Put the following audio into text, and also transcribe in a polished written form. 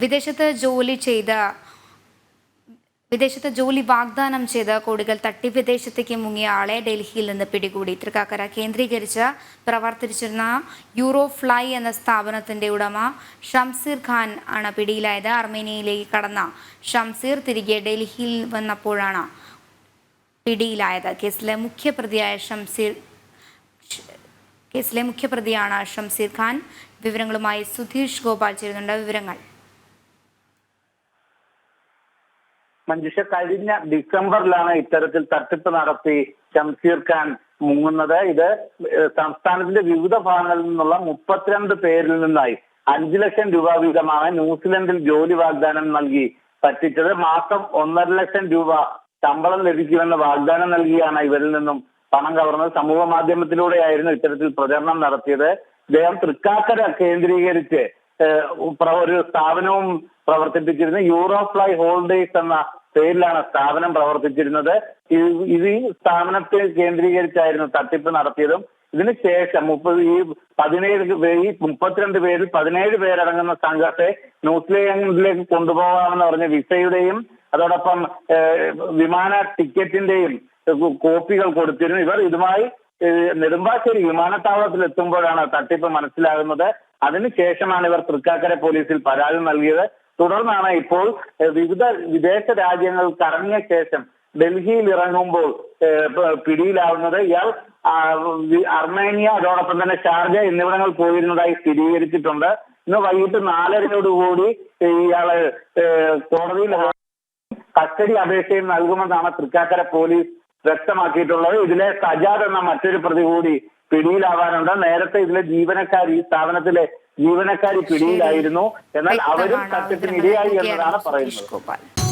വിദേശത്ത് ജോലി വാഗ്ദാനം ചെയ്ത് കോടികൾ തട്ടി വിദേശത്തേക്ക് മുങ്ങിയ ആളെ ഡൽഹിയിൽ നിന്ന് പിടികൂടി. തൃക്കാക്കര കേന്ദ്രീകരിച്ച് പ്രവർത്തിച്ചിരുന്ന യൂറോഫ്ലൈ എന്ന സ്ഥാപനത്തിന്റെ ഉടമ ഷംസീർ ഖാൻ ആണ് പിടിയിലായത്. അർമേനിയയിലേക്ക് കടന്ന ഷംസീർ തിരികെ ഡൽഹിയിൽ വന്നപ്പോഴാണ് പിടിയിലായത്. കേസിലെ മുഖ്യപ്രതിയാണ് ഷംസീർ ഖാൻ. വിവരങ്ങളുമായി സുധീഷ് ഗോപാൽ ചേരുന്നുണ്ട്. വിവരങ്ങൾ മഞ്ജുഷ, കഴിഞ്ഞ ഡിസംബറിലാണ് ഇത്തരത്തിൽ തട്ടിപ്പ് നടത്തി ഷംസീർ ഖാൻ മുങ്ങുന്നത്. ഇത് സംസ്ഥാനത്തിന്റെ വിവിധ ഭാഗങ്ങളിൽ നിന്നുള്ള 32 പേരിൽ നിന്നായി 5 ലക്ഷം രൂപ വീതമാണ് ന്യൂസിലൻഡിൽ ജോലി വാഗ്ദാനം നൽകി പറ്റിച്ചത്. മാസം 1.5 ലക്ഷം രൂപ ശമ്പളം ലഭിക്കുമെന്ന് വാഗ്ദാനം നൽകിയാണ് ഇവരിൽ നിന്നും പണം കവർന്നത്. സമൂഹ മാധ്യമത്തിലൂടെയായിരുന്നു ഇത്തരത്തിൽ പ്രചരണം നടത്തിയത്. ഇദ്ദേഹം തൃക്കാക്കര കേന്ദ്രീകരിച്ച് ഒരു സ്ഥാപനവും പ്രവർത്തിപ്പിച്ചിരുന്നത്. യൂറോഫ്ലൈ ഹോൾഡേഴ്സ് എന്ന പേരിലാണ് സ്ഥാപനം പ്രവർത്തിച്ചിരുന്നത്. ഇത് ഈ സ്ഥാപനത്തെ കേന്ദ്രീകരിച്ചായിരുന്നു തട്ടിപ്പ് നടത്തിയതും. ഇതിനുശേഷം 32 പേരിൽ 17 പേരടങ്ങുന്ന സംഘത്തെ ന്യൂസിലൻഡിലേക്ക് കൊണ്ടുപോകാമെന്ന് പറഞ്ഞ വിസയുടെയും അതോടൊപ്പം വിമാന ടിക്കറ്റിന്റെയും കോപ്പികൾ കൊടുത്തിരുന്നു. ഇവർ ഇതുമായി നെടുമ്പാശ്ശേരി വിമാനത്താവളത്തിൽ എത്തുമ്പോഴാണ് തട്ടിപ്പ് മനസ്സിലാകുന്നത്. അതിനുശേഷമാണ് ഇവർ തൃക്കാക്കര പോലീസിൽ പരാതി നൽകിയത്. തുടർന്നാണ് ഇപ്പോൾ വിദേശ രാജ്യങ്ങൾ കറങ്ങിയ ശേഷം ഡൽഹിയിൽ ഇറങ്ങുമ്പോൾ പിടിയിലാവുന്നത്. ഇയാൾ അർമേനിയ അതോടൊപ്പം തന്നെ ഷാർജ എന്നിവിടങ്ങൾ പോയിരുന്നതായി സ്ഥിരീകരിച്ചിട്ടുണ്ട്. ഇന്ന് വൈകിട്ട് 4:30 ഇയാള് കോടതിയിൽ കസ്റ്റഡി അപേക്ഷയും നൽകുമെന്നാണ് തൃക്കാക്കര പോലീസ് വ്യക്തമാക്കിയിട്ടുള്ളത്. ഇതിലെ സജാദ് എന്ന മറ്റൊരു പ്രതി കൂടി പിടിയിലാവാനുണ്ട്. നേരത്തെ ഇതിലെ ഈ സ്ഥാപനത്തിലെ ജീവനക്കാരി പിടിയിലായിരുന്നു. എന്നാൽ അവരും തട്ടിപ്പിന് ഇരയായി എന്നതാണ് പറയുന്നത്.